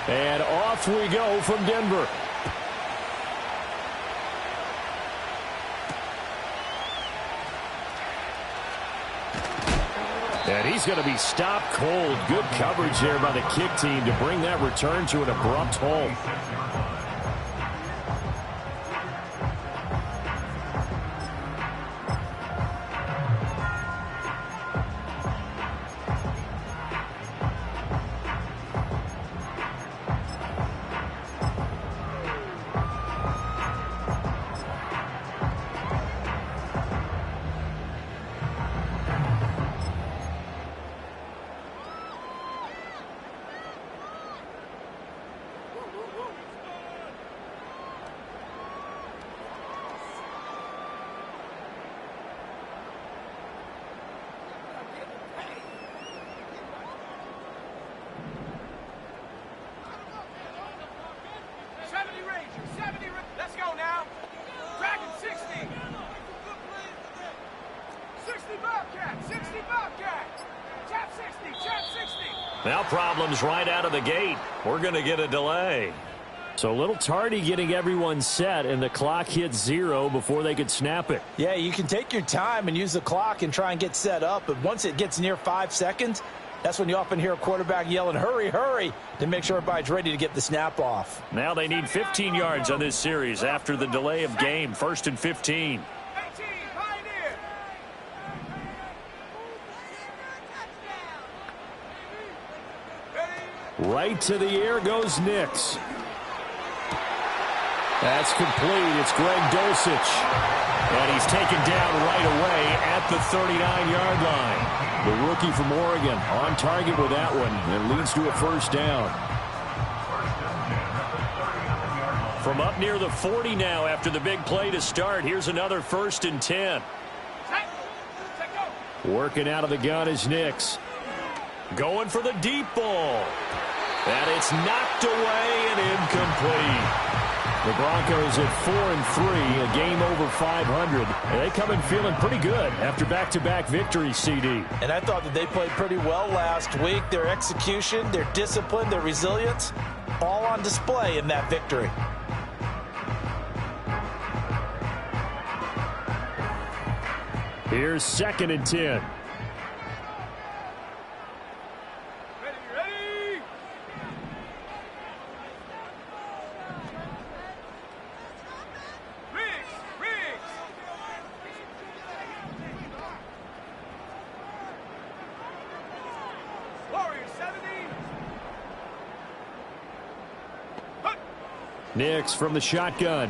And off we go from Denver. And he's going to be stopped cold. Good coverage there by the kick team to bring that return to an abrupt halt. Now problems right out of the gate. We're going to get a delay. So a little tardy getting everyone set, and the clock hits 0 before they could snap it. Yeah, you can take your time and use the clock and try and get set up, but once it gets near 5 seconds, that's when you often hear a quarterback yelling, hurry, hurry, to make sure everybody's ready to get the snap off. Now they need 15 yards on this series after the delay of game. 1st and 15. Right to the air goes Nix. That's complete. It's Greg Dulcich. And he's taken down right away at the 39-yard line. The rookie from Oregon on target with that one. It leads to a first down. From up near the 40 now after the big play to start. Here's another 1st and 10. Working out of the gun is Nix. Going for the deep ball. And it's knocked away and incomplete. The Broncos at 4-3, a game over 500. And they come in feeling pretty good after back-to-back victories, CD. And I thought that they played pretty well last week. Their execution, their discipline, their resilience, all on display in that victory. Here's 2nd and 10. Nix from the shotgun.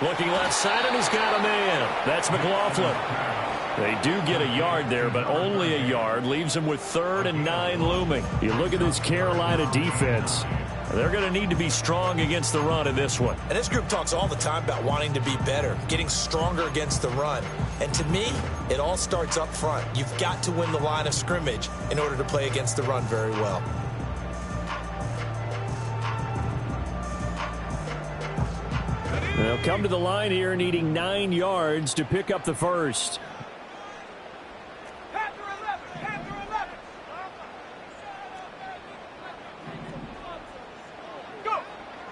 Looking left side, and he's got a man. That's McLaughlin. They do get a yard there, but only a yard. Leaves them with 3rd and 9 looming. You look at this Carolina defense. They're going to need to be strong against the run in this one. And this group talks all the time about wanting to be better, getting stronger against the run. And to me, it all starts up front. You've got to win the line of scrimmage in order to play against the run very well. They'll come to the line here needing 9 yards to pick up the first.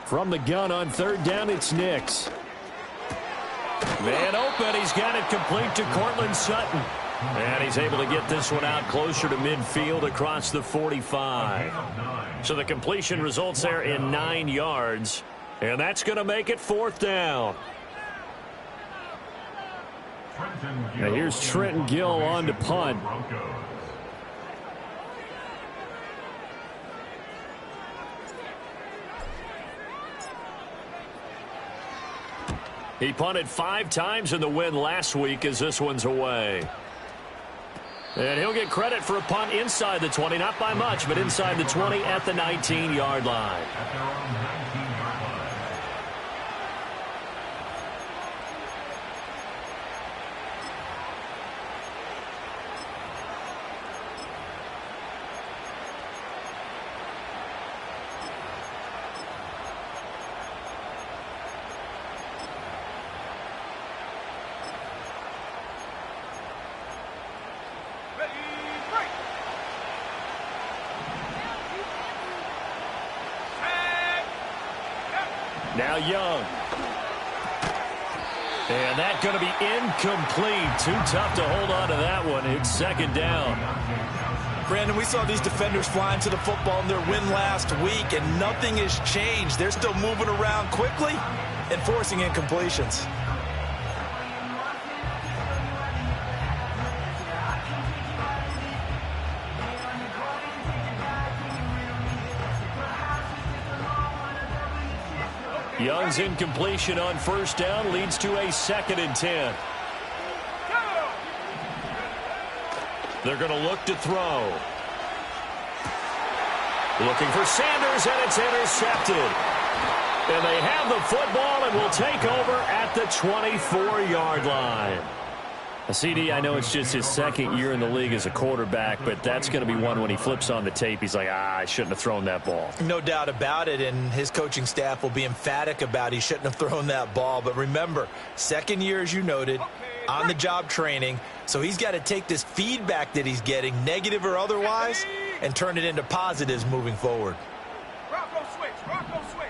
From the gun on 3rd down, it's Nix. Man open. He's got it complete to Cortland Sutton. And he's able to get this one out closer to midfield across the 45. So the completion results there in 9 yards. And that's going to make it 4th down. Now here's Trenton Gill on to punt. He punted 5 times in the win last week as this one's away. And he'll get credit for a punt inside the 20, not by much, but inside the 20 at the 19-yard line. Now Young. And that's going to be incomplete. Too tough to hold on to that one. It's second down. Brandon, we saw these defenders flying to the football in their win last week, and nothing has changed. They're still moving around quickly and forcing incompletions. Young's incompletion on first down leads to a 2nd and 10. They're going to look to throw. Looking for Sanders, and it's intercepted. And they have the football and will take over at the 24-yard line. CD, I know it's just his 2nd year in the league as a quarterback, but that's going to be one when he flips on the tape, he's like, I shouldn't have thrown that ball. No doubt about it, and his coaching staff will be emphatic about he shouldn't have thrown that ball. But remember, 2nd year, as you noted, on-the-job training, so he's got to take this feedback that he's getting, negative or otherwise, and turn it into positives moving forward. Bronco switch, Bronco switch.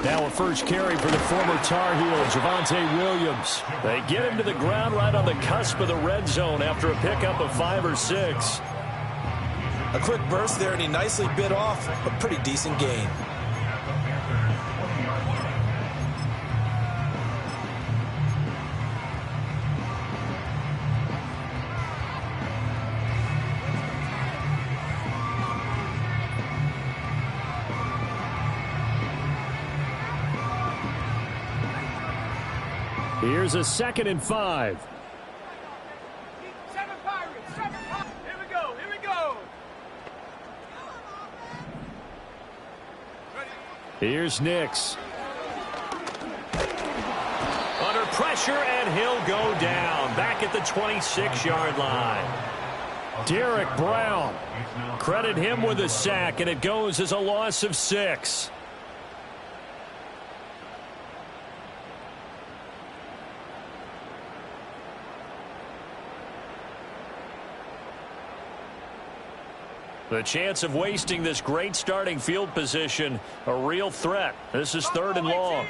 Now a first carry for the former Tar Heel, Javonte Williams. They get him to the ground right on the cusp of the red zone after a pickup of 5 or 6. A quick burst there, and he nicely bit off a pretty decent gain. Here's a 2nd and 5. 7 Pirates, 7 Pirates. Here we go, here we go. Here's Nix. Under pressure, and he'll go down. Back at the 26-yard line. Derek Brown. Credit him with a sack, and it goes as a loss of 6. The chance of wasting this great starting field position, a real threat. This is 3rd and long.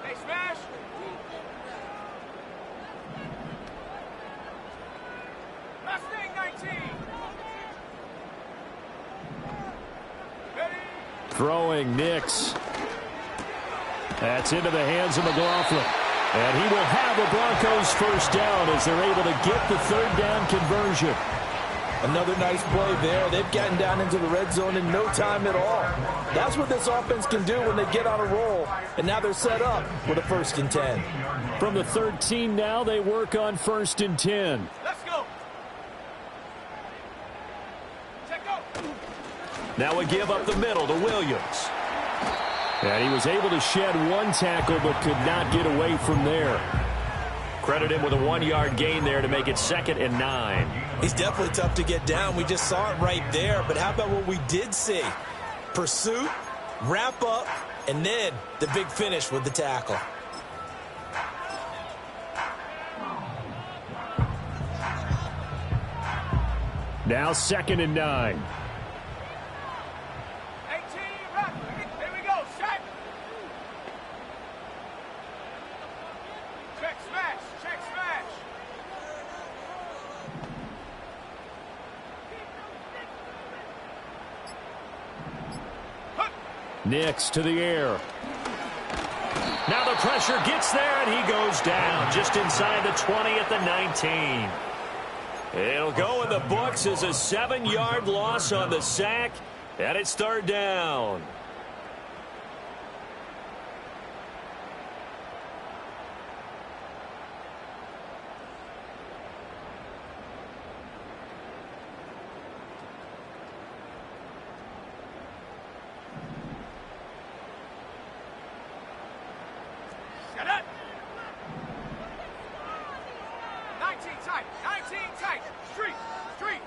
Hey, smash. Mustang 19. Ready? Throwing Nix. That's into the hands of McLaughlin. And he will have a Broncos first down as they're able to get the 3rd down conversion. Another nice play there. They've gotten down into the red zone in no time at all. That's what this offense can do when they get on a roll. And now they're set up with a 1st and 10. From the 13 now, they work on 1st and 10. Let's go. Check go. Now we give up the middle to Williams. And he was able to shed 1 tackle but could not get away from there. Credit him with a 1-yard gain there to make it 2nd and 9. He's definitely tough to get down. We just saw it right there. But how about what we did see? Pursuit, wrap up, and then the big finish with the tackle. Now 2nd and 9. 18, run. Here we go, shot. Check smash, check smash. Nix to the air. Now the pressure gets there, and he goes down just inside the 20 at the 19. It'll go in the books as a 7-yard loss on the sack, and it's 3rd down. Shut up. 19 tight, 19 tight. Street, street.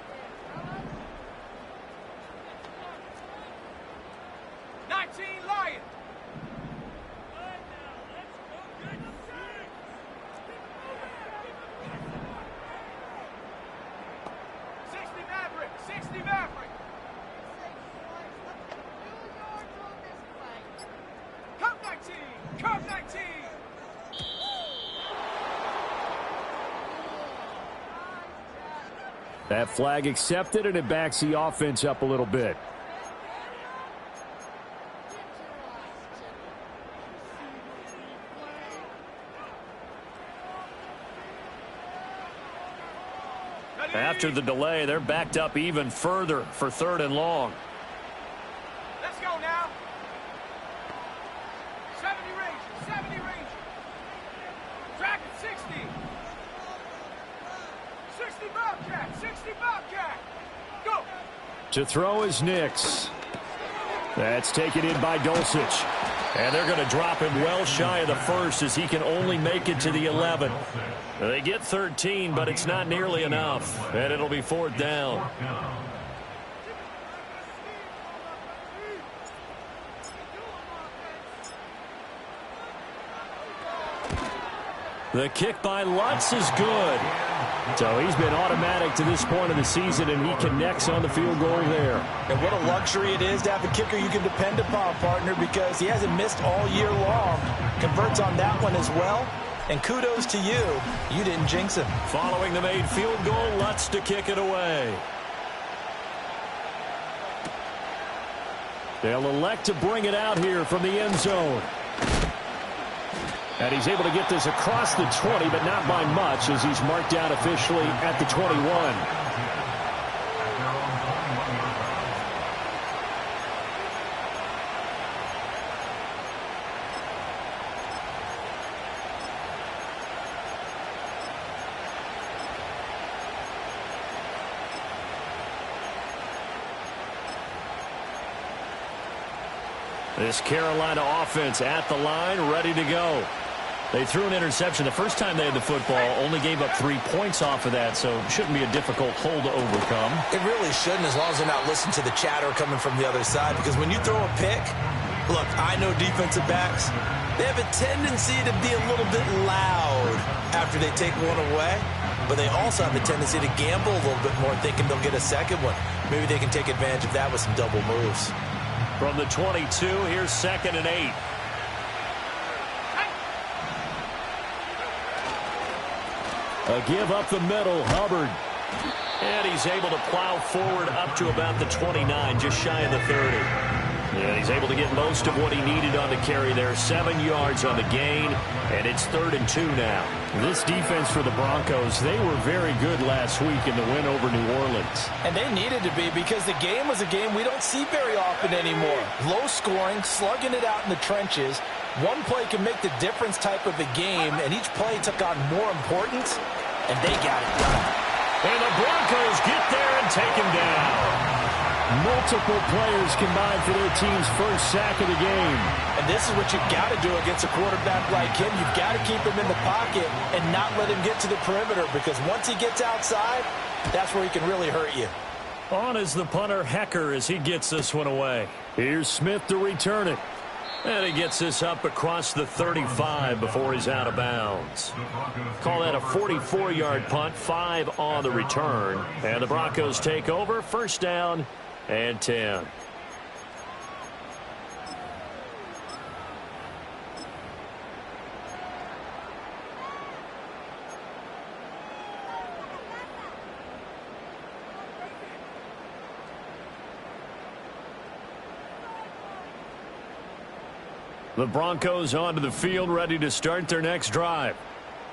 That flag accepted, and it backs the offense up a little bit. After the delay, they're backed up even further for 3rd and long. Let's go now. 70 range, 70 range. Track at 60. 60 Bobcat, 60 Bobcat. Go. To throw is Nix. That's taken in by Dulcich. And they're going to drop him well shy of the 1st as he can only make it to the 11. They get 13, but it's not nearly enough. And it'll be 4th down. The kick by Lutz is good. So he's been automatic to this point of the season, and he connects on the field goal there. And what a luxury it is to have a kicker you can depend upon, partner, because he hasn't missed all year long. Converts on that one as well. And kudos to you. You didn't jinx him. Following the made field goal, Lutz to kick it away. They'll elect to bring it out here from the end zone. And he's able to get this across the 20, but not by much, as he's marked down officially at the 21. This Carolina offense at the line, ready to go. They threw an interception the first time they had the football, only gave up 3 points off of that, so it shouldn't be a difficult hole to overcome. It really shouldn't, as long as they're not listening to the chatter coming from the other side, because when you throw a pick, look, I know defensive backs, they have a tendency to be a little bit loud after they take one away, but they also have a tendency to gamble a little bit more, thinking they'll get a second one. Maybe they can take advantage of that with some double moves. From the 22, here's 2nd and 8. A give up the middle, Hubbard. And he's able to plow forward up to about the 29, just shy of the 30. And he's able to get most of what he needed on the carry there. 7 yards on the gain, and it's 3rd and 2 now. This defense for the Broncos, they were very good last week in the win over New Orleans. And they needed to be, because the game was a game we don't see very often anymore. Low scoring, slugging it out in the trenches. One play can make the difference type of a game, and each play took on more importance, and they got it done. And the Broncos get there and take him down. Multiple players combined for their team's first sack of the game. And this is what you've got to do against a quarterback like him. You've got to keep him in the pocket and not let him get to the perimeter, because once he gets outside, that's where he can really hurt you. On is the punter, Hecker, as he gets this one away. Here's Smith to return it. And he gets this up across the 35 before he's out of bounds. Call that a 44-yard punt, 5 on the return. And the Broncos take over, 1st down and 10. The Broncos onto the field, ready to start their next drive.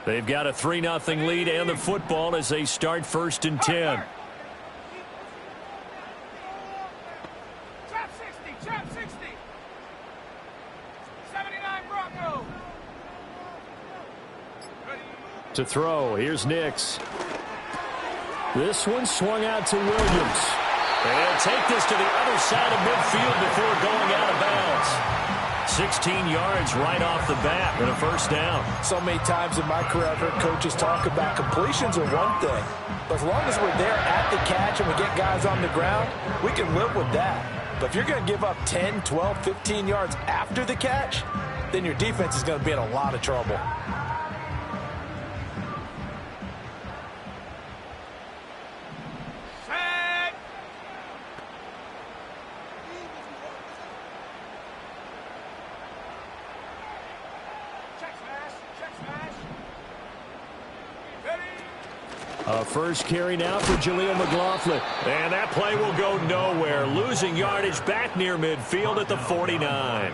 They've got a 3-0 lead and the football as they start 1st and 10. Trap 60. 79 Broncos. To throw, here's Nix. This one swung out to Williams. And take this to the other side of midfield before going out of bounds. 16 yards right off the bat and a 1st down. So many times in my career, I've heard coaches talk about completions are one thing. But as long as we're there at the catch and we get guys on the ground, we can live with that. But if you're going to give up 10, 12, 15 yards after the catch, then your defense is going to be in a lot of trouble. A first carry now for Jaleel McLaughlin. And that play will go nowhere. Losing yardage back near midfield at the 49.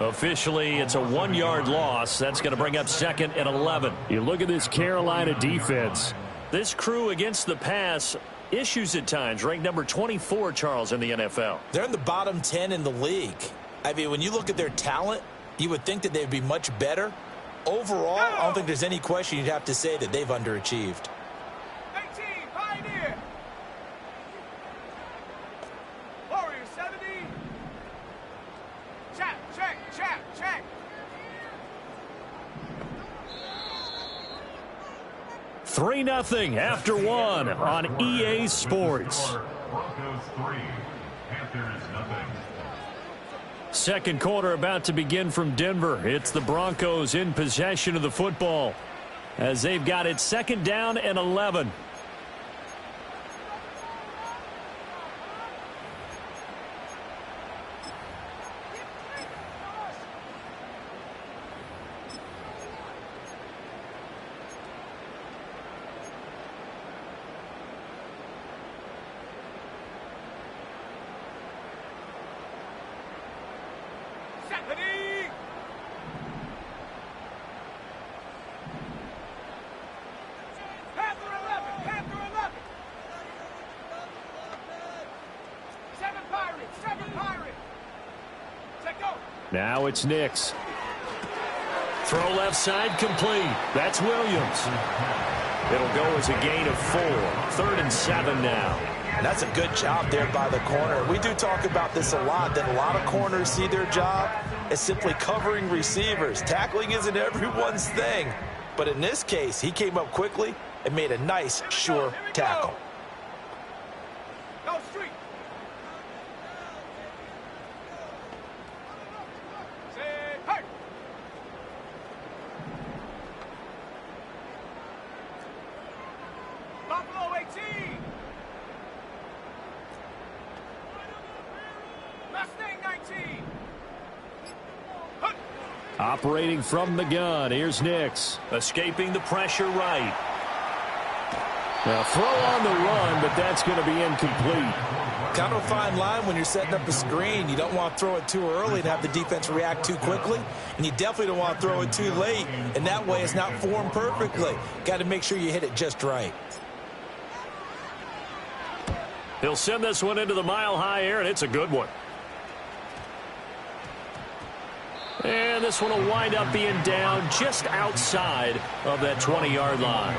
Officially, it's a 1-yard loss. That's going to bring up 2nd and 11. You look at this Carolina defense. This crew against the pass, issues at times. Ranked number 24, Charles, in the NFL. They're in the bottom 10 in the league. I mean, when you look at their talent, you would think that they'd be much better. Overall, I don't think there's any question you'd have to say that they've underachieved. 18, Pioneer. Warrior 70. Check. 3-0 after 1 on EA Sports. Broncos 3, Panthers 0. Second quarter about to begin from Denver. It's the Broncos in possession of the football as they've got it 2nd down and 11. Now it's Nix. Throw left side complete. That's Williams. It'll go as a gain of 4. 3rd and 7 now. And that's a good job there by the corner. We do talk about this a lot, that a lot of corners see their job as simply covering receivers. Tackling isn't everyone's thing. But in this case, he came up quickly and made a nice, sure tackle. Go street. Say, hey. Buffalo 18. Mustang 19. Operating from the gun. Here's Nix. Escaping the pressure right. Now throw on the run, but that's going to be incomplete. Kind of a fine line when you're setting up a screen. You don't want to throw it too early and have the defense react too quickly. And you definitely don't want to throw it too late. And that way it's not formed perfectly. Got to make sure you hit it just right. He'll send this one into the mile-high air, and it's a good one. And this one will wind up being down just outside of that 20-yard line.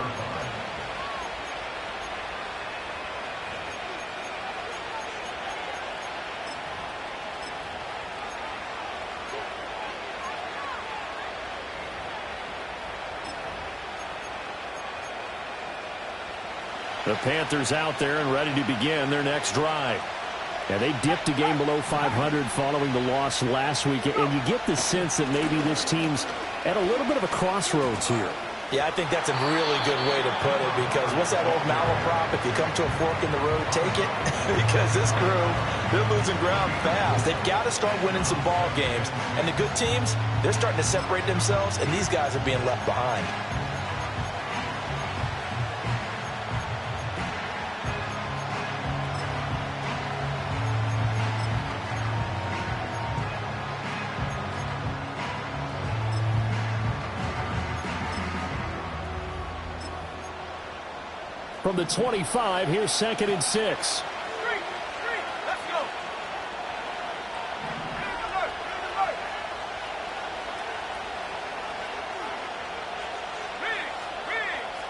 The Panthers out there and ready to begin their next drive. Yeah, they dipped a game below 500 following the loss last week, and you get the sense that maybe this team's at a little bit of a crossroads here. Yeah, I think that's a really good way to put it, because what's that old malaprop? If you come to a fork in the road, take it. Because this crew, they're losing ground fast. They've got to start winning some ball games. And the good teams, they're starting to separate themselves, and these guys are being left behind. From the 25, here's 2nd and 6. Street, let's go. Alert. Riggs.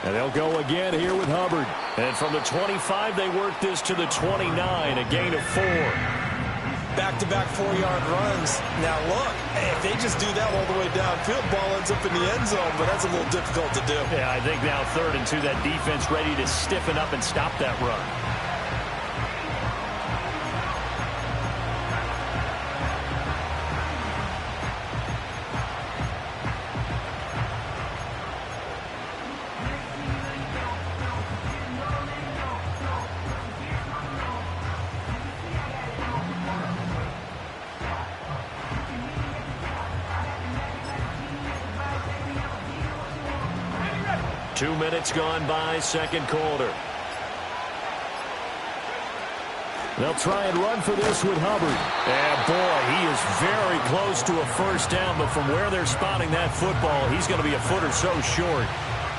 And they'll go again here with Hubbard. And from the 25, they work this to the 29, a gain of 4. Back-to-back 4-yard runs. Now, look, if they just do that all the way downfield, ball ends up in the end zone, but that's a little difficult to do. Yeah, I think now 3rd and 2, that defense ready to stiffen up and stop that run. 2 minutes gone by, second quarter. They'll try and run for this with Hubbard. And, boy, he is very close to a first down, but from where they're spotting that football, he's going to be a foot or so short.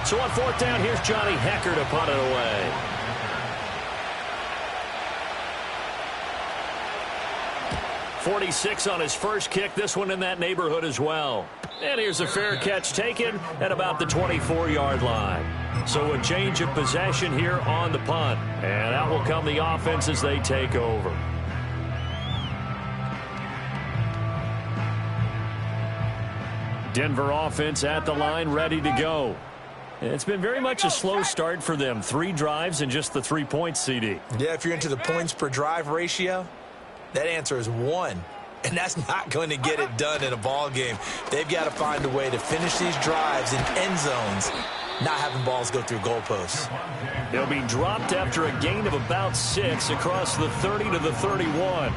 So on fourth down, here's Johnny Hecker to punt it away. .46 on his first kick. This one in that neighborhood as well. And here's a fair catch taken at about the 24-yard line. So a change of possession here on the punt. And out will come the offense as they take over. Denver offense at the line, ready to go. It's been very much a slow start for them. 3 drives and just the 3 points, CD. Yeah, if you're into the points per drive ratio, that answer is 1. And that's not going to get it done in a ball game. They've got to find a way to finish these drives in end zones, not having balls go through goalposts. They'll be dropped after a gain of about 6 across the 30 to the 31.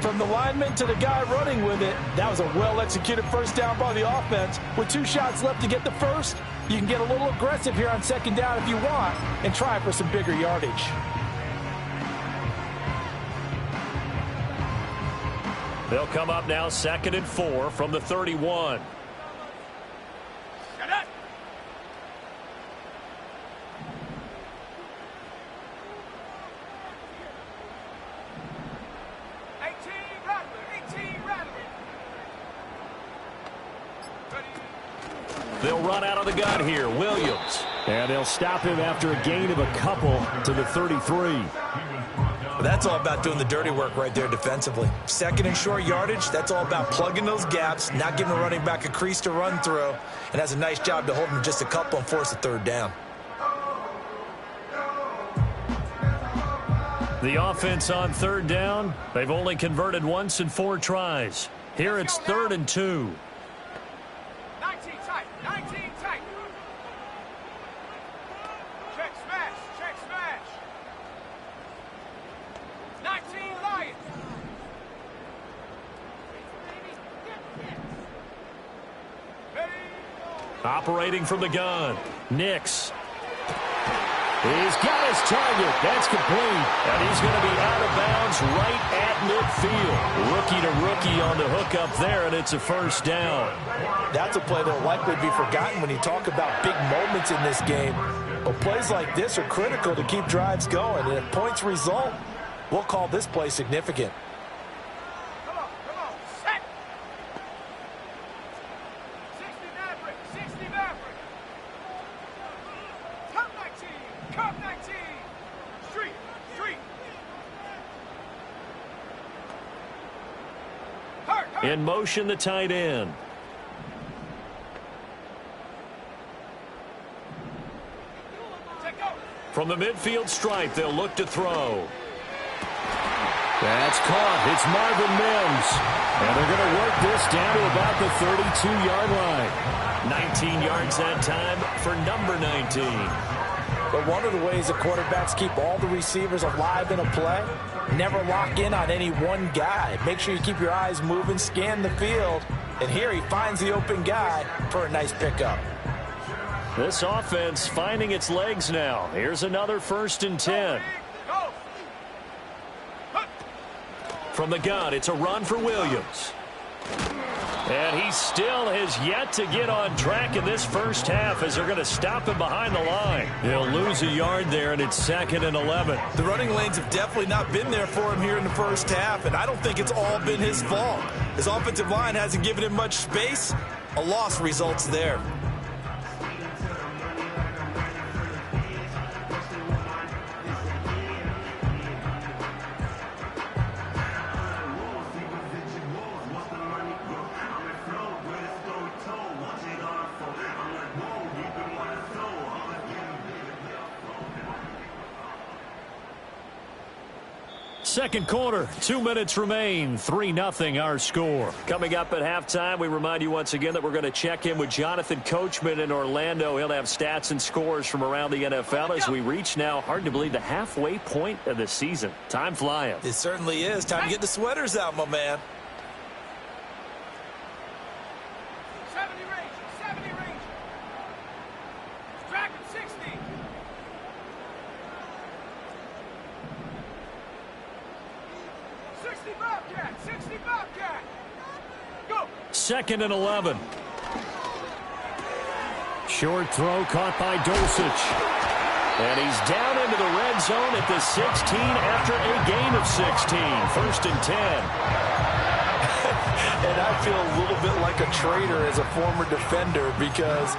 From the lineman to the guy running with it, that was a well-executed first down by the offense. With 2 shots left to get the first, you can get a little aggressive here on second down if you want and try for some bigger yardage. They'll come up now 2nd and 4 from the 31. Shut up. 18 Rattler. They'll run out of the gun here. Williams. And they'll stop him after a gain of a couple to the 33. That's all about doing the dirty work right there defensively. 2nd and short yardage, that's all about plugging those gaps, not giving the running back a crease to run through, and has a nice job to hold him just a couple and force a 3rd down. The offense on 3rd down, they've only converted once in 4 tries. Here it's 3rd and 2. 19 tight. Check smash. 19 Lions. Operating from the gun, Nix. He's got his target. That's complete. And he's going to be out of bounds right at midfield. Rookie to rookie on the hook up there, and it's a first down. That's a play that will likely be forgotten when you talk about big moments in this game. But plays like this are critical to keep drives going. And if points result, we'll call this play significant. Come on. Set. 60 Maverick. Cup 19. Street. Hurt. In motion, the tight end. From the midfield stripe, they'll look to throw. That's caught. It's Marvin Mims. And they're going to work this down to about the 32-yard line. 19 yards that time for number 19. But one of the ways that quarterbacks keep all the receivers alive in a play, never lock in on any one guy. Make sure you keep your eyes moving, scan the field, and here he finds the open guy for a nice pickup. This offense finding its legs now. Here's another 1st and 10. Go. From the gun, it's a run for Williams. And he still has yet to get on track in this first half as they're going to stop him behind the line. He'll lose a yard there, and it's 2nd and 11. The running lanes have definitely not been there for him here in the first half, and I don't think it's all been his fault. His offensive line hasn't given him much space. A loss results there. Second quarter, 2 minutes remain. 3-0 our score. Coming up at halftime, we remind you once again that we're going to check in with Jonathan Coachman in Orlando. He'll have stats and scores from around the NFL as we reach now, hard to believe, the halfway point of the season. Time flying. It certainly is. Time to get the sweaters out, my man. 70 range. 60 Bobcat, 60 Bobcat. Go. 2nd and 11. Short throw caught by Dulcich. And he's down into the red zone at the 16 after a gain of 16. 1st and 10. And I feel a little bit like a traitor as a former defender because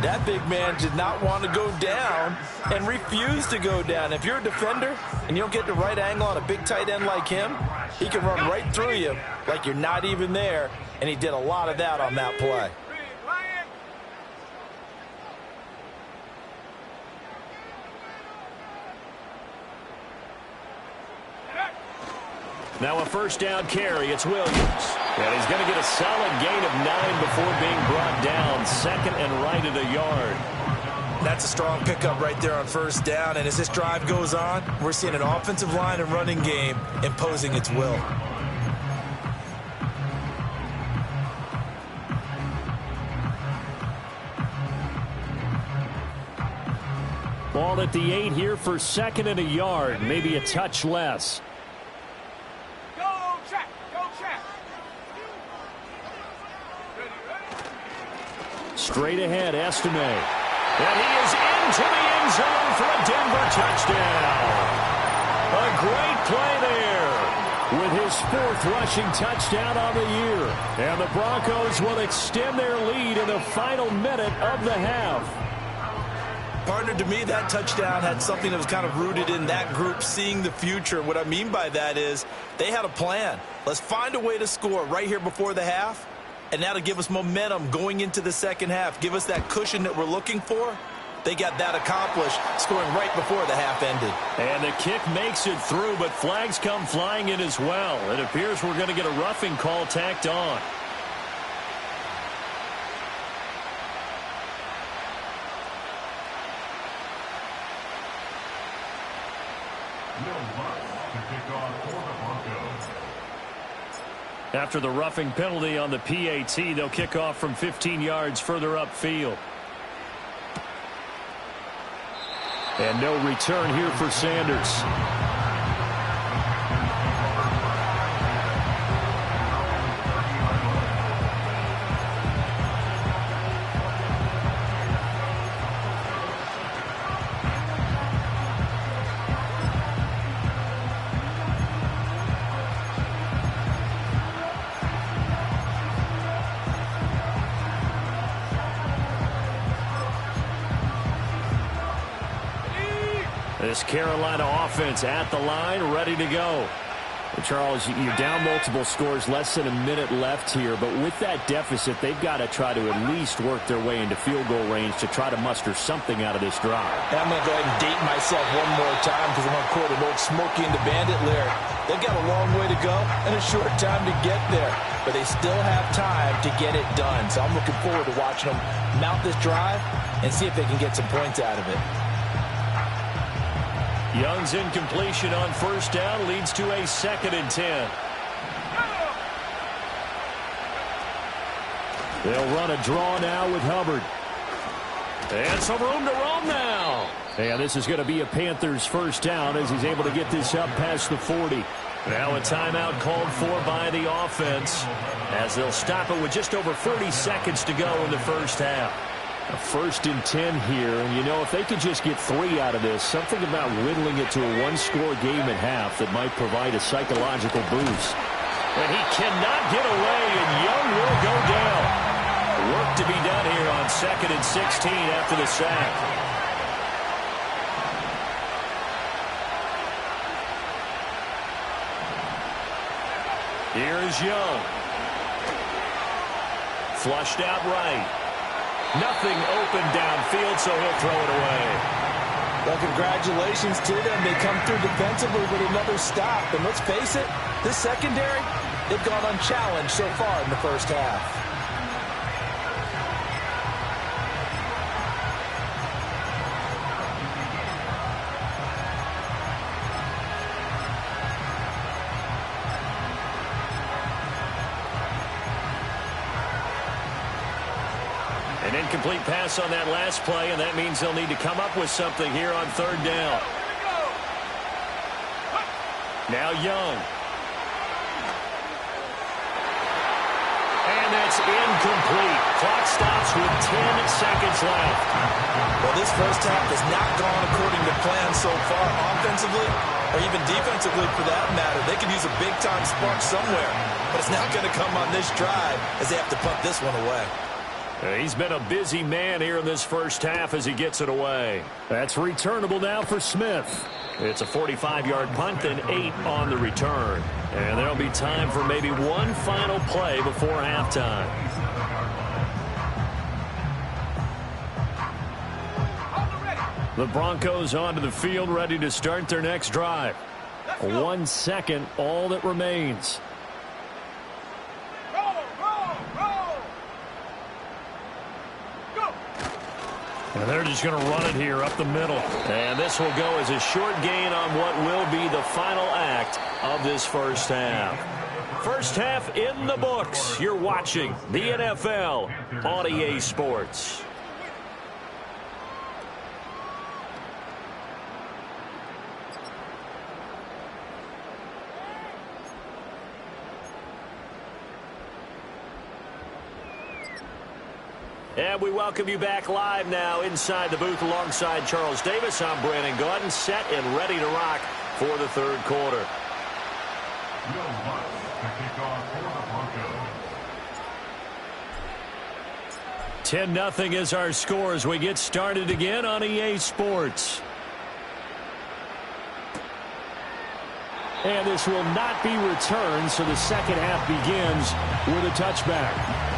that big man did not want to go down and refused to go down. If you're a defender and you don't get the right angle on a big tight end like him, he can run right through you like you're not even there, and he did a lot of that on that play. Now a 1st down carry. It's Williams. And he's going to get a solid gain of 9 before being brought down. 2nd and right at a yard. That's a strong pickup right there on 1st down. And as this drive goes on, we're seeing an offensive line and running game imposing its will. Ball at the 8 here for 2nd and a yard. Maybe a touch less. Straight ahead, Estime. And he is into the end zone for a Denver touchdown. A great play there with his 4th rushing touchdown on the year. And the Broncos will extend their lead in the final minute of the half. Partner, to me, that touchdown had something that was kind of rooted in that group seeing the future. What I mean by that is they had a plan. Let's find a way to score right here before the half. And that'll give us momentum going into the 2nd half. Give us that cushion that we're looking for. They got that accomplished, scoring right before the half ended. And the kick makes it through, but flags come flying in as well. It appears we're going to get a roughing call tacked on. After the roughing penalty on the PAT, they'll kick off from 15 yards further upfield. And no return here for Sanders. This Carolina offense at the line, ready to go. And Charles, you're down multiple scores, less than a minute left here, but with that deficit, they've got to try to at least work their way into field goal range to try to muster something out of this drive. And I'm going to go ahead and date myself one more time because I'm going to quote an old Smokey and the Bandit lyric. They've got a long way to go and a short time to get there, but they still have time to get it done. So I'm looking forward to watching them mount this drive and see if they can get some points out of it. Young's incompletion on 1st down leads to a 2nd and 10. They'll run a draw now with Hubbard. And some room to roam now. And this is going to be a Panthers 1st down as he's able to get this up past the 40. Now a timeout called for by the offense as they'll stop it with just over 30 seconds to go in the 1st half. A 1st and 10 here, and you know, if they could just get 3 out of this, something about whittling it to a 1-score game at half that might provide a psychological boost. And he cannot get away, and Young will go down. Work to be done here on 2nd and 16 after the sack. Here is Young. Flushed out right. Nothing open downfield, so he'll throw it away. Well, congratulations to them. They come through defensively with another stop. And let's face it, this secondary, they've gone unchallenged so far in the 1st half. An incomplete pass on that last play, and that means they'll need to come up with something here on 3rd down. Now Young. that's incomplete. Clock stops with 10 seconds left. Well, this first half has not gone according to plan so far, offensively or even defensively for that matter. They could use a big-time spark somewhere, but it's not going to come on this drive as they have to punt this one away. He's been a busy man here in this first half as he gets it away. That's returnable now for Smith. It's a 45-yard punt and 8 on the return. And there'll be time for maybe one final play before halftime. The Broncos onto the field, ready to start their next drive. 1 second, all that remains. And they're just going to run it here up the middle. And this will go as a short gain on what will be the final act of this first half. First half in the books. You're watching the NFL on EA Sports. And we welcome you back live now inside the booth alongside Charles Davis. I'm Brandon Gaudin, set and ready to rock for the third quarter. 10-0 is our score as we get started again on EA Sports. And this will not be returned, so the second half begins with a touchback.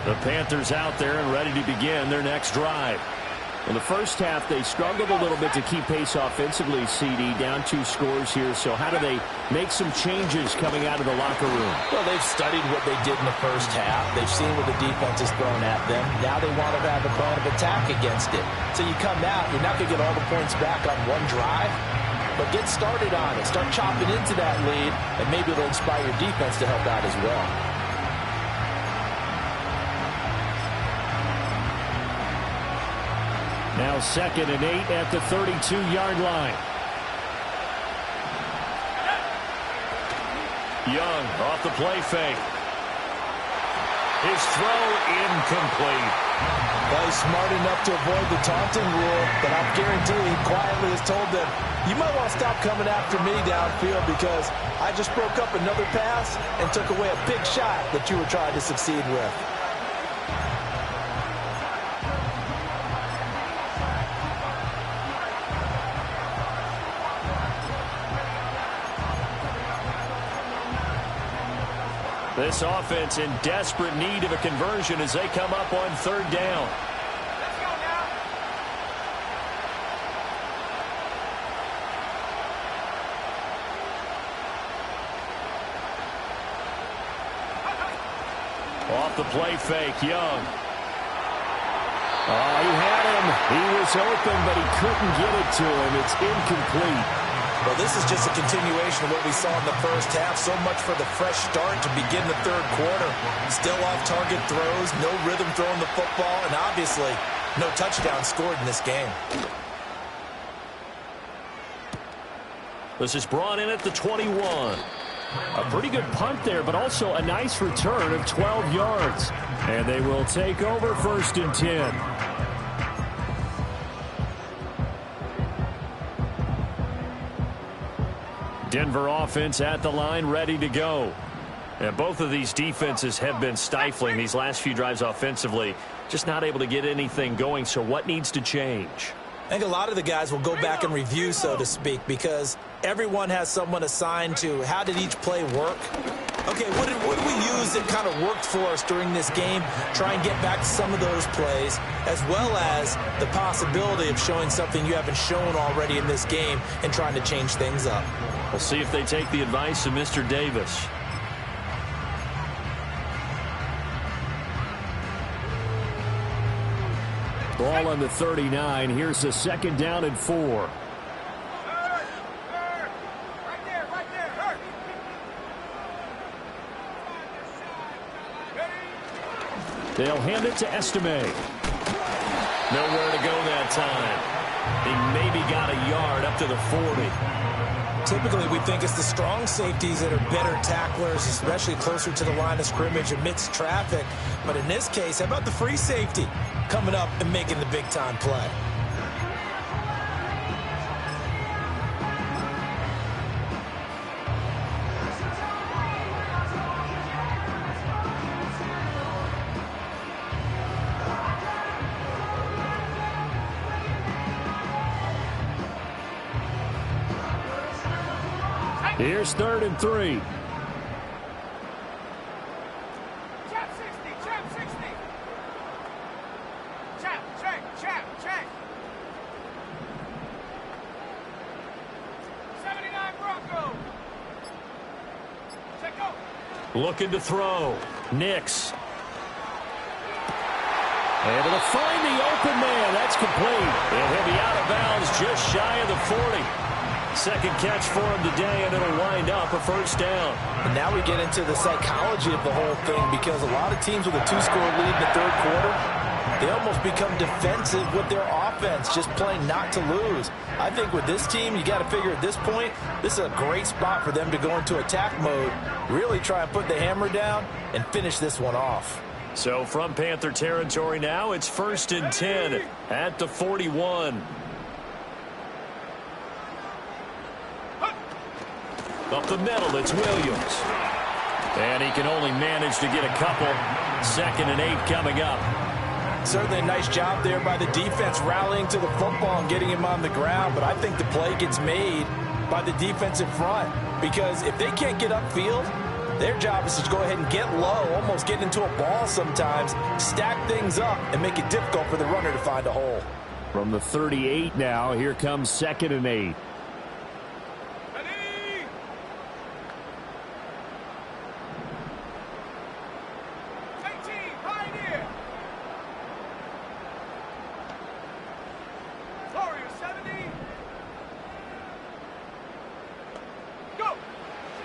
The Panthers out there and ready to begin their next drive. In the first half, they struggled a little bit to keep pace offensively, CD, down 2 scores here. So how do they make some changes coming out of the locker room? Well, they've studied what they did in the first half. They've seen what the defense has thrown at them. Now they want to have a plan of attack against it. So you come out, you're not going to get all the points back on one drive, but get started on it. Start chopping into that lead, and maybe it'll inspire your defense to help out as well. Now 2nd and 8 at the 32-yard line. Young off the play fake. His throw incomplete. Well, he's smart enough to avoid the taunting rule, but I guarantee he quietly has told them, you might want to stop coming after me downfield because I just broke up another pass and took away a big shot that you were trying to succeed with. This offense in desperate need of a conversion as they come up on 3rd down. Let's go now. Off the play fake, Young. Oh, he had him. He was open, but he couldn't get it to him. It's incomplete. Well, this is just a continuation of what we saw in the first half. So much for the fresh start to begin the third quarter. Still off-target throws, no rhythm throwing the football, and obviously no touchdown scored in this game. This is brought in at the 21. A pretty good punt there, but also a nice return of 12 yards. And they will take over 1st and 10. Denver offense at the line, ready to go. And both of these defenses have been stifling these last few drives offensively. Just not able to get anything going, so what needs to change? I think a lot of the guys will go back and review, so to speak, because everyone has someone assigned to how did each play work. Okay, what did we use that kind of worked for us during this game? Try and get back to some of those plays, as well as the possibility of showing something you haven't shown already in this game and trying to change things up. We'll see if they take the advice of Mr. Davis. Ball on the 39. Here's a 2nd down and 4. Right there, right there. Hurt. They'll hand it to Estime. Nowhere to go that time. He maybe got a yard up to the 40. Typically, we think it's the strong safeties that are better tacklers, especially closer to the line of scrimmage amidst traffic. But in this case, how about the free safety coming up and making the big-time play? Here's 3rd and 3. Chap 60, chap 60. Chap, check, chap, check. 79 Broncos. Check go. Looking to throw. Nix. Able to find the open man. That's complete. And he'll be out of bounds just shy of the 40. Second catch for him today, and it'll wind up a 1st down. And now we get into the psychology of the whole thing, because a lot of teams with a 2-score lead in the 3rd quarter, they almost become defensive with their offense, just playing not to lose. I think with this team, you got to figure at this point, this is a great spot for them to go into attack mode, really try and put the hammer down and finish this one off. So from Panther territory now, it's 1st and 10 at the 41. Up the middle, it's Williams. And he can only manage to get a couple. 2nd and 8 coming up. Certainly a nice job there by the defense rallying to the football and getting him on the ground, but I think the play gets made by the defensive front, because if they can't get upfield, their job is to go ahead and get low, almost get into a ball sometimes, stack things up, and make it difficult for the runner to find a hole. From the 38 now, here comes 2nd and 8.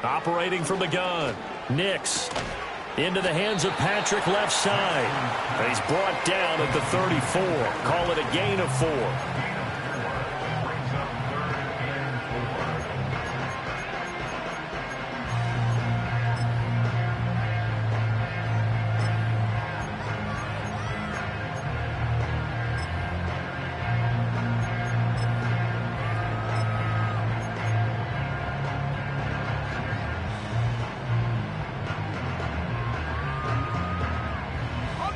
Operating from the gun. Nix. Into the hands of Patrick left side. He's brought down at the 34. Call it a gain of 4.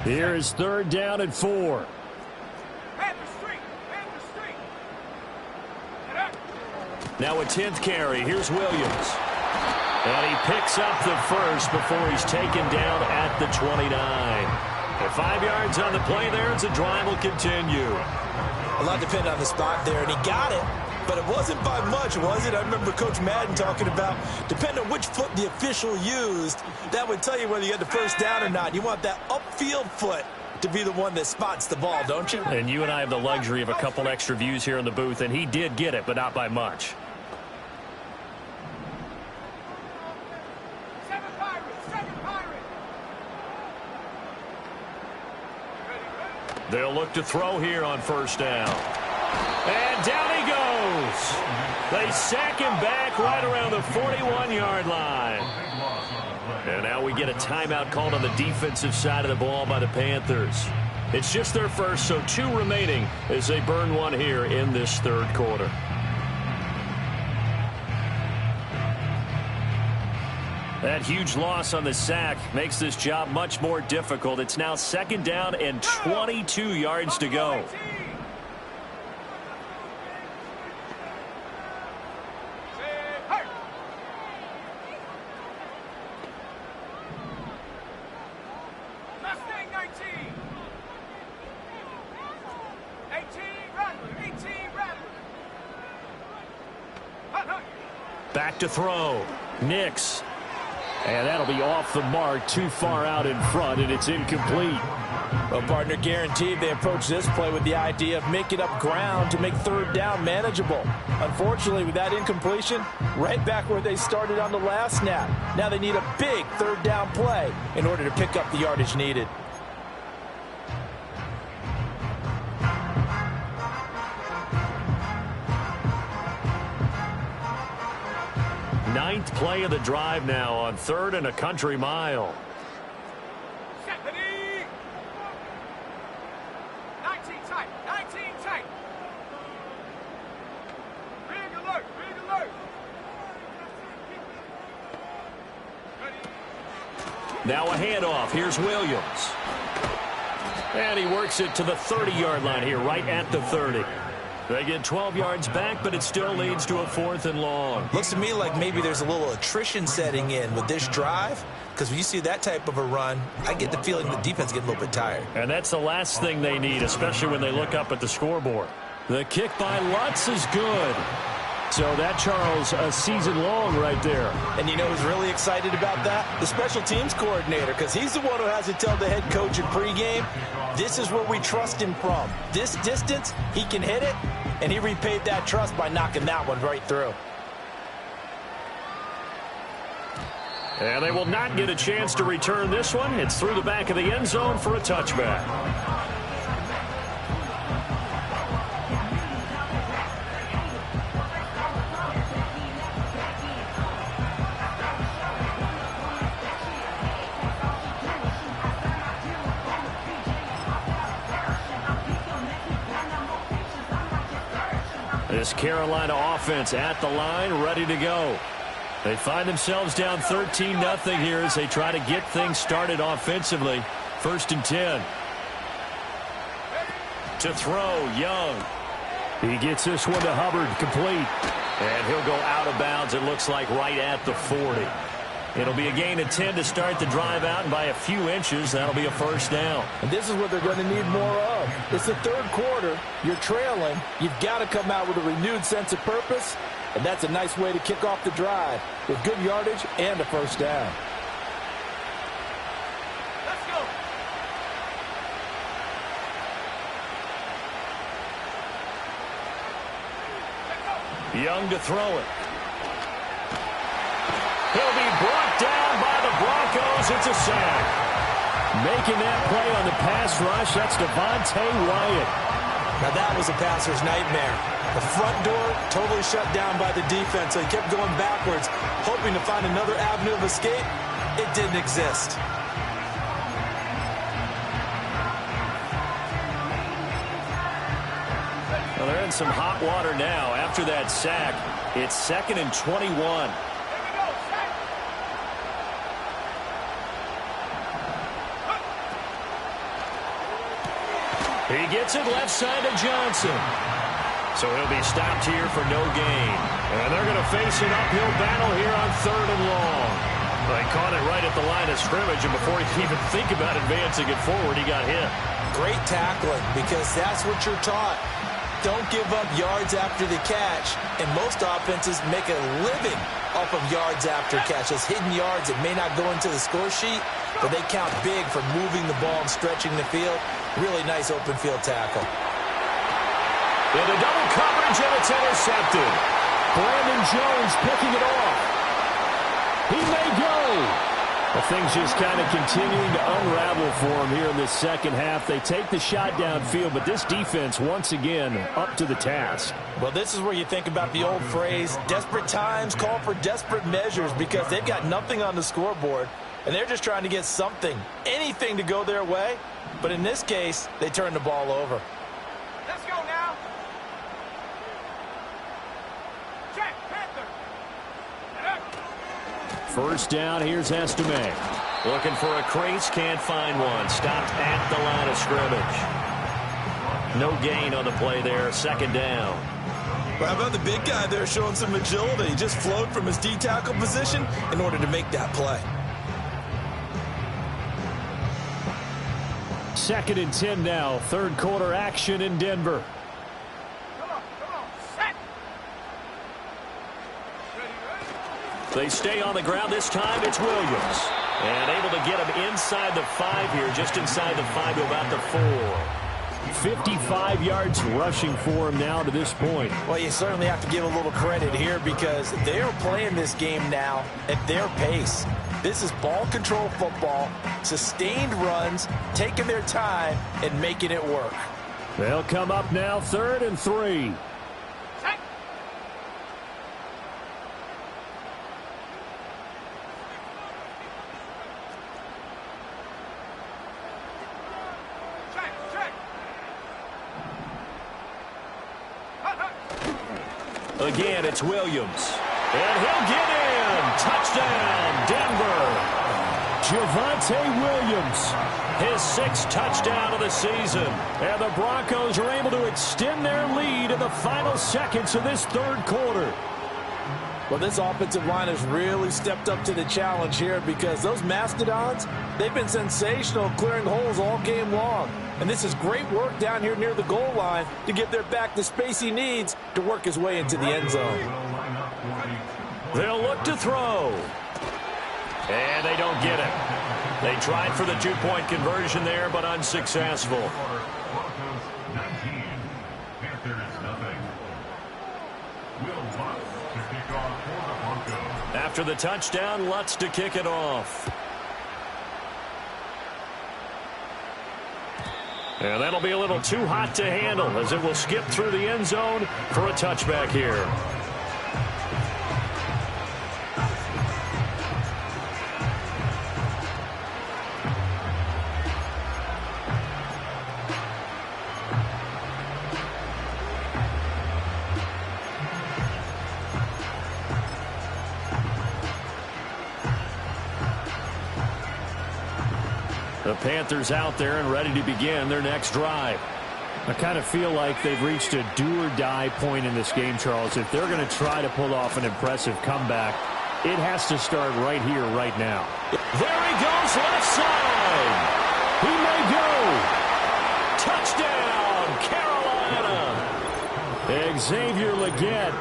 Here is 3rd down and 4. Panther Street, Panther Street. Now a 10th carry. Here's Williams. And he picks up the first before he's taken down at the 29. And 5 yards on the play there as the drive will continue. A lot depended on the spot there, and he got it. But it wasn't by much, was it? I remember Coach Madden talking about, depending on which foot the official used, that would tell you whether you got the 1st down or not. You want that upfield foot to be the one that spots the ball, don't you? And you and I have the luxury of a couple extra views here in the booth, and he did get it, but not by much. 7 Pirates, 7 Pirates. They'll look to throw here on 1st down. And down he goes. They sack him back right around the 41-yard line. And now we get a timeout called on the defensive side of the ball by the Panthers. It's just their first, so 2 remaining as they burn one here in this 3rd quarter. That huge loss on the sack makes this job much more difficult. It's now 2nd down and 22 yards to go. Back to throw. Nix. And that'll be off the mark, too far out in front, and it's incomplete. Well, partner, guaranteed they approach this play with the idea of making up ground to make third down manageable. Unfortunately, with that incompletion, right back where they started on the last snap. Now they need a big third down play in order to pick up the yardage needed. Ninth play of the drive now on 3rd and a country mile. 19 tight. 19 tight. Big alert. Big alert. Now a handoff. Here's Williams. And he works it to the 30-yard line here, right at the 30. They get 12 yards back, but it still leads to a 4th and long. Looks to me like maybe there's a little attrition setting in with this drive, because when you see that type of a run, I get the feeling the defense is getting a little bit tired. And that's the last thing they need, especially when they look up at the scoreboard. The kick by Lutz is good. So that, Charles, a season long right there. And you know who's really excited about that? The special teams coordinator, because he's the one who has to tell the head coach in pregame, this is where we trust him from. This distance, he can hit it, and he repaid that trust by knocking that one right through. And they will not get a chance to return this one. It's through the back of the end zone for a touchback. This Carolina offense at the line, ready to go. They find themselves down 13-0 here as they try to get things started offensively. 1st and 10. To throw, Young. He gets this one to Hubbard, complete. And he'll go out of bounds, it looks like, right at the 40. It'll be a gain of 10 to start the drive out, and by a few inches, that'll be a 1st down. And this is what they're going to need more of. It's the 3rd quarter. You're trailing. You've got to come out with a renewed sense of purpose, and that's a nice way to kick off the drive with good yardage and a 1st down. Let's go. Young to throw it. He'll be brought down by the Broncos. It's a sack. Making that play on the pass rush, that's Devontae Wyatt. Now that was a passer's nightmare. The front door totally shut down by the defense, so he kept going backwards, hoping to find another avenue of escape. It didn't exist. Well, they're in some hot water now. After that sack, it's 2nd and 21. He gets it left side to Johnson. So he'll be stopped here for no gain. And they're going to face an uphill battle here on 3rd and long. They caught it right at the line of scrimmage, and before he could even think about advancing it forward, he got hit. Great tackling, because that's what you're taught. Don't give up yards after the catch, and most offenses make a living off of yards after catch. Those hidden yards that may not go into the score sheet, but they count big for moving the ball and stretching the field. Really nice open field tackle. Into double coverage, and it's intercepted. Brandon Jones picking it off. He may go. Well, things just kind of continuing to unravel for him here in this second half. They take the shot downfield, but this defense, once again, up to the task. Well, this is where you think about the old phrase, desperate times call for desperate measures, because they've got nothing on the scoreboard, and they're just trying to get something, anything to go their way. But in this case, they turn the ball over. Let's go now. Check, Panther. 1st down, here's Estime. Looking for a crease, can't find one. Stopped at the line of scrimmage. No gain on the play there, 2nd down. Well, how about the big guy there showing some agility? He just flowed from his D-tackle position in order to make that play. 2nd and 10 now. 3rd quarter action in Denver. Come on, set. Ready. They stay on the ground this time. It's Williams. And able to get him inside the 5 here, just inside the 5 to about the 4. 55 yards rushing for him now to this point. Well, you certainly have to give a little credit here because they're playing this game now at their pace. This is ball control football, sustained runs, taking their time and making it work. They'll come up now 3rd and 3. Again, it's Williams. And he'll get in. Touchdown, Denver. Javonte Williams. His 6th touchdown of the season. And the Broncos are able to extend their lead in the final seconds of this 3rd quarter. Well, this offensive line has really stepped up to the challenge here because those Mastodons, they've been sensational clearing holes all game long. And this is great work down here near the goal line to give their back the space he needs to work his way into the end zone. They'll look to throw. And they don't get it. They tried for the 2-point conversion there, but unsuccessful. Broncos 19, Panthers nothing. Will Lutz to kick off for the Broncos. After the touchdown, Lutz to kick it off. And that'll be a little too hot to handle as it will skip through the end zone for a touchback here. The Panthers out there and ready to begin their next drive. I kind of feel like they've reached a do-or-die point in this game, Charles. If they're going to try to pull off an impressive comeback, it has to start right here, right now. There he goes, left side. He may go. Touchdown, Carolina. Xavier Legette.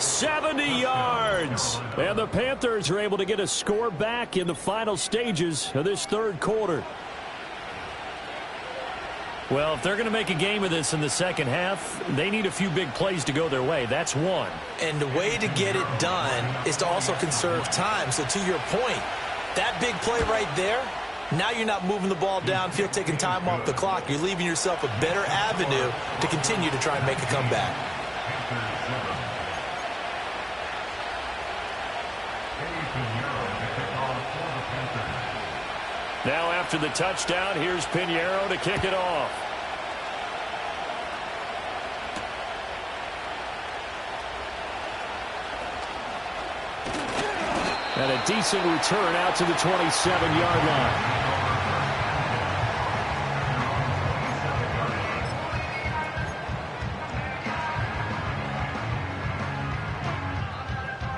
70 yards. And the Panthers are able to get a score back in the final stages of this 3rd quarter. Well, if they're going to make a game of this in the second half, they need a few big plays to go their way. That's one. And the way to get it done is to also conserve time. So to your point, that big play right there, now you're not moving the ball downfield, taking time off the clock. You're leaving yourself a better avenue to continue to try and make a comeback. Now after the touchdown, here's Pinheiro to kick it off. And a decent return out to the 27-yard line.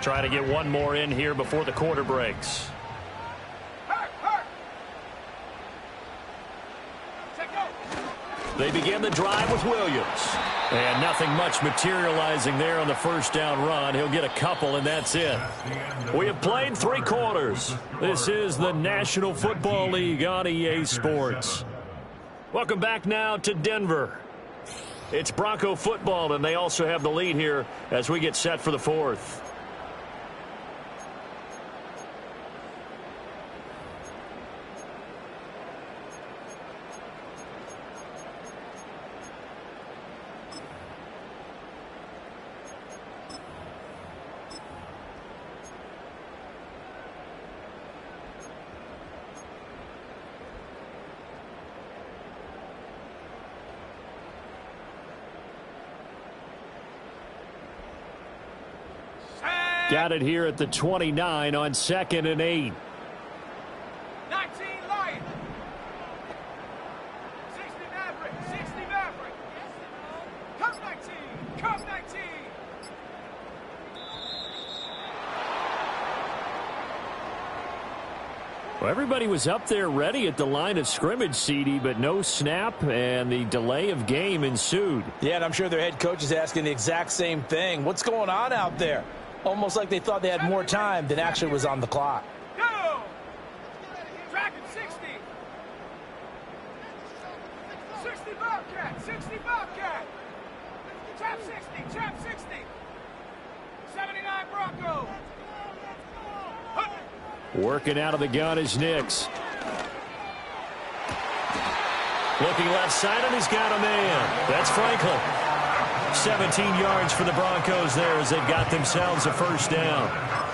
Try to get one more in here before the quarter breaks. They begin the drive with Williams. And nothing much materializing there on the first down run. He'll get a couple, and that's it. We have played 3 quarters. This is the National Football League on EA Sports. Welcome back now to Denver. It's Bronco football, and they also have the lead here as we get set for the 4th. Got it here at the 29 on 2nd and 8. 19 Lion. 60 Maverick. 60 Maverick. Come 19. Come 19. Well, everybody was up there ready at the line of scrimmage, CD, but no snap, and the delay of game ensued. Yeah, and I'm sure their head coach is asking the exact same thing. What's going on out there? Almost like they thought they had more time than actually was on the clock. Go. 60 Bobcat. Trap 60, trap 60. 79 Broncos. Working out of the gun is Nix. Looking left side, and he's got a man. That's Franklin. 17 yards for the Broncos there as they've got themselves a first down.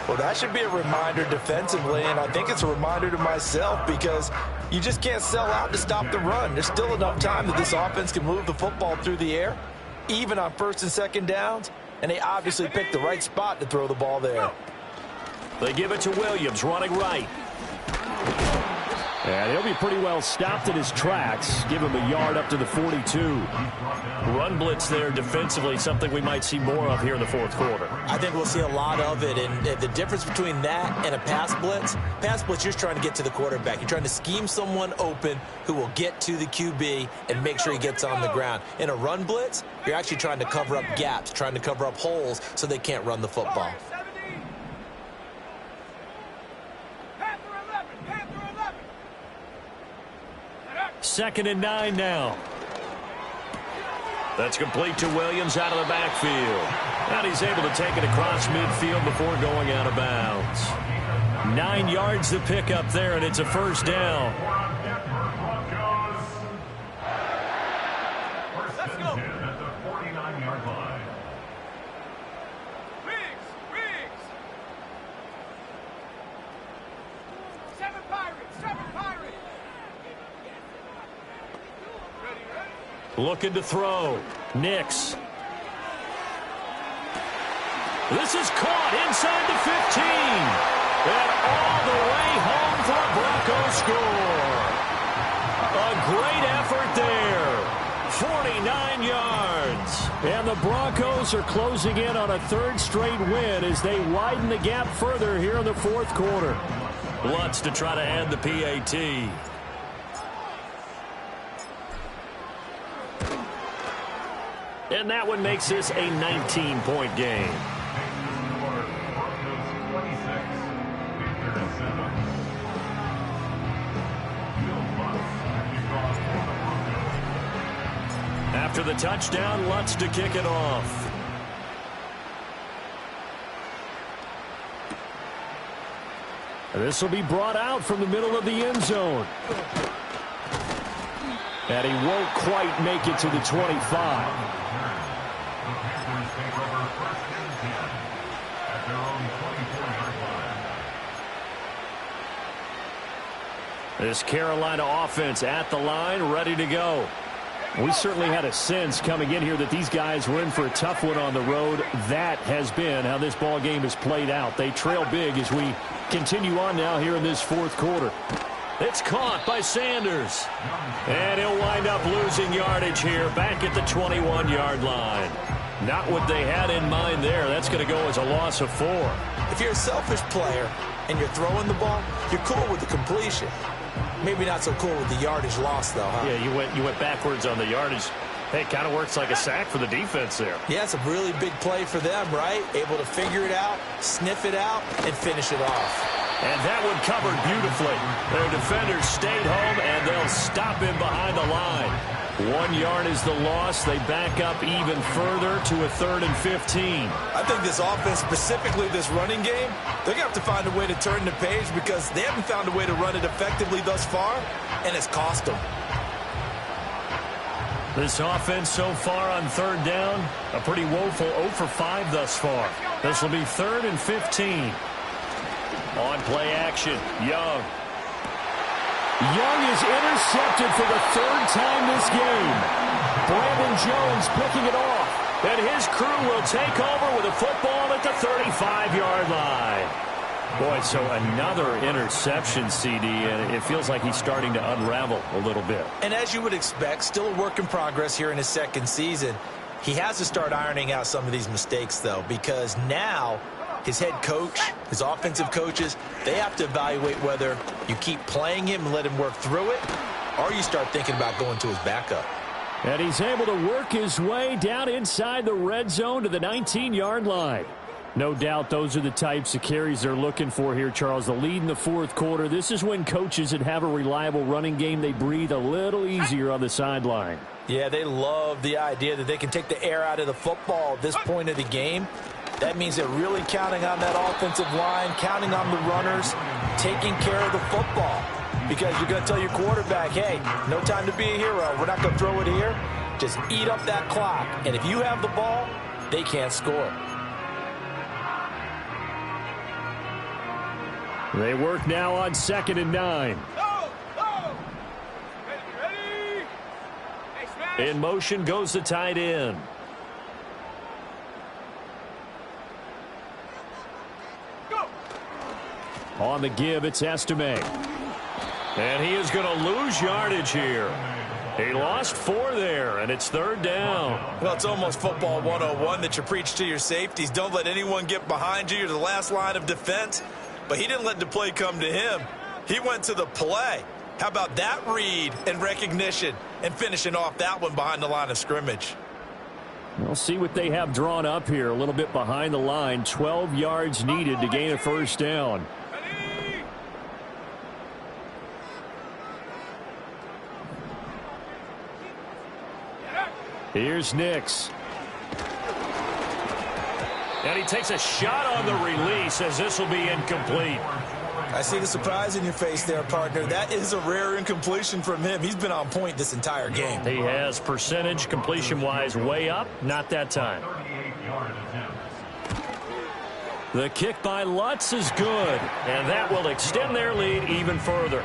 Well, that should be a reminder defensively, and I think it's a reminder to myself because you just can't sell out to stop the run. There's still enough time that this offense can move the football through the air, even on first and second downs, and they obviously picked the right spot to throw the ball there. They give it to Williams, running right. And he'll be pretty well stopped in his tracks. Give him a yard up to the 42. Run blitz there defensively, something we might see more of here in the fourth quarter. I think we'll see a lot of it, and the difference between that and a pass blitz, you're trying to get to the quarterback. You're trying to scheme someone open who will get to the QB and make sure he gets on the ground. In a run blitz, you're actually trying to cover up gaps, trying to cover up holes so they can't run the football. Second and 9 now. That's complete to Williams out of the backfield. And he's able to take it across midfield before going out of bounds. 9 yards to pick up there, and it's a first down. Let's go. At the 49-yard line. Riggs. 7 Pirates. Looking to throw. Nix. This is caught inside the 15. And all the way home for a Broncos score. A great effort there. 49 yards. And the Broncos are closing in on a third straight win as they widen the gap further here in the fourth quarter. Lutz to try to add the PAT. And that one makes this a 19-point game. After the touchdown, Lutz to kick it off. This will be brought out from the middle of the end zone. And he won't quite make it to the 25. This Carolina offense at the line, ready to go. We certainly had a sense coming in here that these guys were in for a tough one on the road. That has been how this ball game has played out. They trail big as we continue on now here in this fourth quarter. It's caught by Sanders. And he'll wind up losing yardage here back at the 21-yard line. Not what they had in mind there. That's going to go as a loss of 4. If you're a selfish player and you're throwing the ball, you're cool with the completion. Maybe not so cool with the yardage loss, though, huh? Yeah, you went backwards on the yardage. Hey, it kind of works like a sack for the defense there. Yeah, it's a really big play for them, right? Able to figure it out, sniff it out, and finish it off. And that one covered beautifully. Their defenders stayed home, and they'll stop him behind the line. 1 yard is the loss. They back up even further to a 3rd and 15. I think this offense, specifically this running game, they're going to have to find a way to turn the page because they haven't found a way to run it effectively thus far, and it's cost them. This offense so far on 3rd down, a pretty woeful 0 for 5 thus far. This will be 3rd and 15. On play action, Young. Young is intercepted for the 3rd time this game. Brandon Jones picking it off. And his crew will take over with a football at the 35-yard line. Boy, so another interception, CD, and it feels like he's starting to unravel a little bit. And as you would expect, still a work in progress here in his 2nd season. He has to start ironing out some of these mistakes, though, because now his head coach, his offensive coaches, they have to evaluate whether you keep playing him and let him work through it, or you start thinking about going to his backup. And he's able to work his way down inside the red zone to the 19-yard line. No doubt those are the types of carries they're looking for here, Charles. The lead in the fourth quarter. This is when coaches that have a reliable running game, they breathe a little easier on the sideline. Yeah, they love the idea that they can take the air out of the football at this point of the game. That means they're really counting on that offensive line, counting on the runners, taking care of the football. Because you're going to tell your quarterback, hey, no time to be a hero. We're not going to throw it here. Just eat up that clock. And if you have the ball, they can't score. They work now on 2nd and 9. In motion goes the tight end. On the give, it's Estime. And he is going to lose yardage here. He lost 4 there, and it's 3rd down. Well, it's almost football 101 that you preach to your safeties. Don't let anyone get behind you. You're the last line of defense. But he didn't let the play come to him. He went to the play. How about that read and recognition and finishing off that one behind the line of scrimmage? We'll see what they have drawn up here. A little bit behind the line. 12 yards needed to gain a 1st down. Here's Nix. And he takes a shot on the release as this will be incomplete. I see the surprise in your face there, partner. That is a rare incompletion from him. He's been on point this entire game. He has percentage completion-wise way up. Not that time. The kick by Lutz is good. And that will extend their lead even further.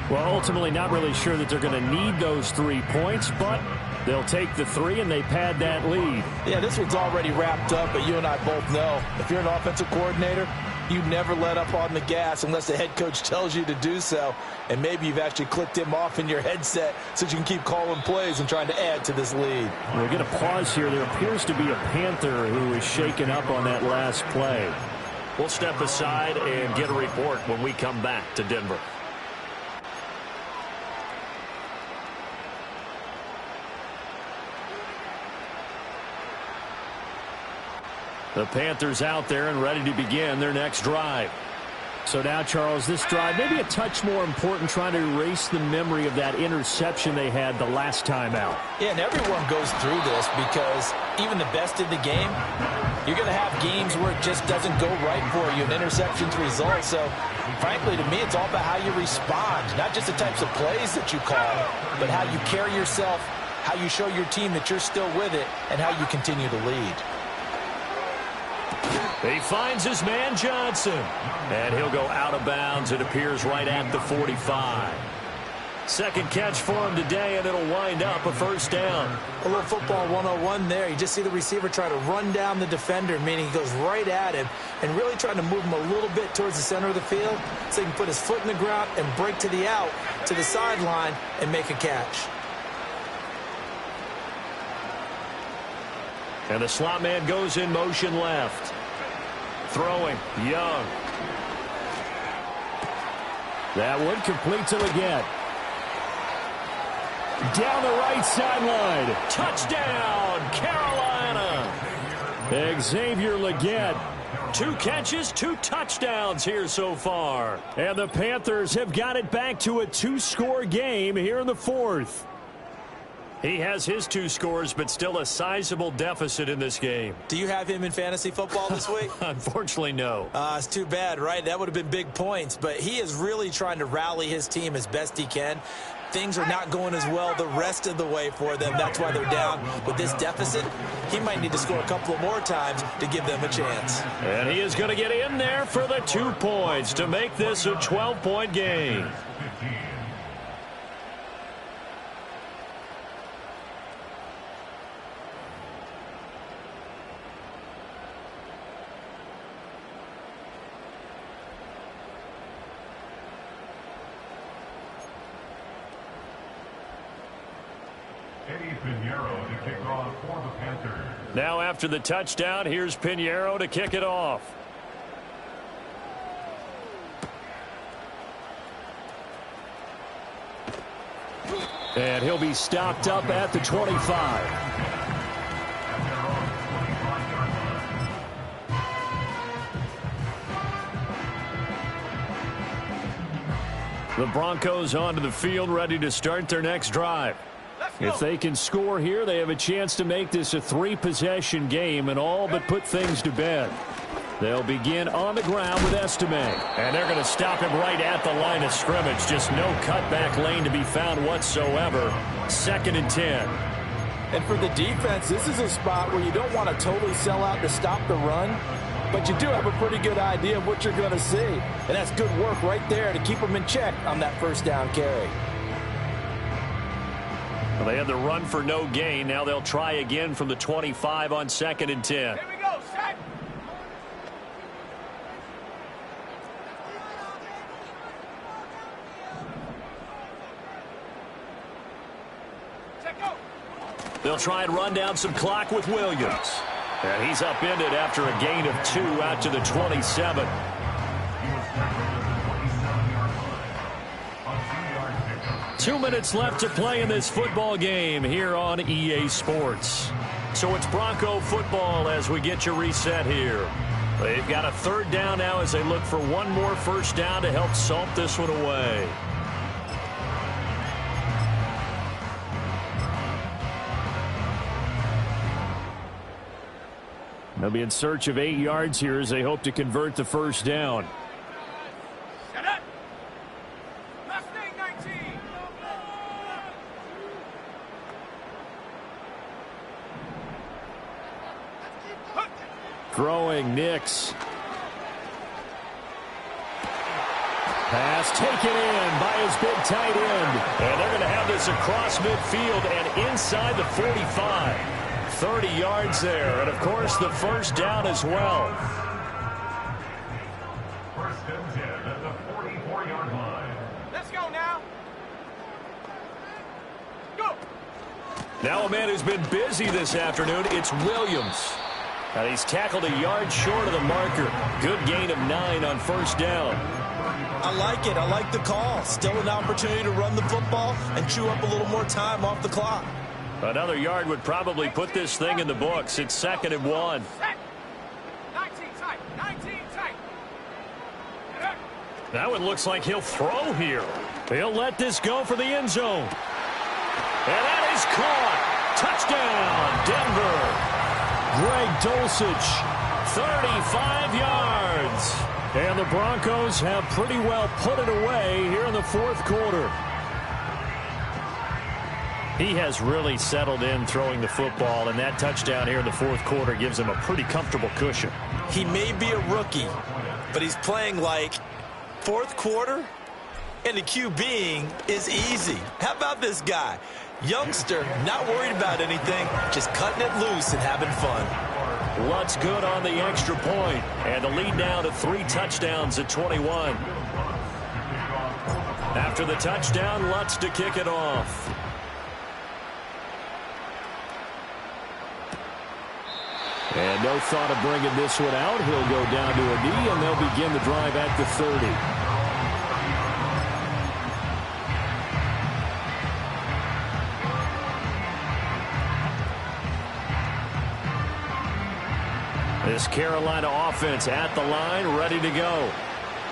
Well, ultimately not really sure that they're going to need those 3 points, but they'll take the 3 and they pad that lead. Yeah, this one's already wrapped up, but you and I both know if you're an offensive coordinator, you never let up on the gas unless the head coach tells you to do so. And maybe you've actually clicked him off in your headset so you can keep calling plays and trying to add to this lead. We'll get a pause here. There appears to be a Panther who is shaken up on that last play. We'll step aside and get a report when we come back to Denver. The Panthers out there and ready to begin their next drive. So now, Charles, this drive maybe a touch more important, trying to erase the memory of that interception they had the last time out. Yeah, and everyone goes through this because even the best in the game, you're going to have games where it just doesn't go right for you, and interceptions result. So, frankly, to me, it's all about how you respond, not just the types of plays that you call, but how you carry yourself, how you show your team that you're still with it, and how you continue to lead. He finds his man Johnson. And he'll go out of bounds. It appears right at the 45. Second catch for him today, and it'll wind up a 1st down. A little football 101 there. You just see the receiver try to run down the defender, meaning he goes right at him and really trying to move him a little bit towards the center of the field so he can put his foot in the ground and break to the out, to the sideline, and make a catch. And the slot man goes in motion left. Throwing, Young. That one complete to Leggett. Down the right sideline. Touchdown, Carolina. Xavier Leggett. 2 catches, 2 touchdowns here so far. And the Panthers have got it back to a 2-score game here in the 4th. He has his 2 scores, but still a sizable deficit in this game. Do you have him in fantasy football this week? Unfortunately, no. It's too bad, right? That would have been big points, but he is really trying to rally his team as best he can. Things are not going as well the rest of the way for them. That's why they're down. With this deficit, he might need to score a couple of more times to give them a chance. And he is going to get in there for the 2 points to make this a 12-point game. Now after the touchdown, here's Pinheiro to kick it off. And he'll be stopped up at the 25. The Broncos onto the field, ready to start their next drive. If they can score here, they have a chance to make this a 3-possession game and all but put things to bed. They'll begin on the ground with Estime. And they're going to stop him right at the line of scrimmage. Just no cutback lane to be found whatsoever. 2nd and 10. And for the defense, this is a spot where you don't want to totally sell out to stop the run, but you do have a pretty good idea of what you're going to see. And that's good work right there to keep them in check on that first down carry. Well, they had the run for no gain. Now they'll try again from the 25 on 2nd and 10. Here we go, set. Set, go. They'll try and run down some clock with Williams. And he's upended after a gain of 2 out to the 27. Two minutes left to play in this football game here on EA Sports. So it's Bronco football as we get you reset here. They've got a 3rd down now as they look for one more first down to help salt this one away. They'll be in search of 8 yards here as they hope to convert the first down. Set up. Mustang 19. Throwing Nix. Pass taken in by his big tight end. And they're going to have this across midfield and inside the 45. 30 yards there, and of course the first down as well. First and 10 at the 44-yard line. Let's go now. Go. Now a man who's been busy this afternoon, it's Williams. And he's tackled a yard short of the marker. Good gain of 9 on first down. I like it. I like the call. Still an opportunity to run the football and chew up a little more time off the clock. Another yard would probably put this thing in the books. It's 2nd and 1. Set. 19 tight. 19 tight. That one looks like he'll throw here. He'll let this go for the end zone. And that is caught. Touchdown, Denver. Greg Dulcich, 35 yards. and the Broncos have pretty well put it away here in the 4th quarter. He has really settled in throwing the football, and that touchdown here in the 4th quarter gives him a pretty comfortable cushion. He may be a rookie, but he's playing like 4th quarter, and the QBing is easy. How about this guy? Youngster, not worried about anything, just cutting it loose and having fun. Lutz good on the extra point, and the lead now to 3 touchdowns at 21. After the touchdown, Lutz to kick it off. And no thought of bringing this one out. He'll go down to a knee, and they'll begin the drive at the 30. This Carolina offense at the line, ready to go.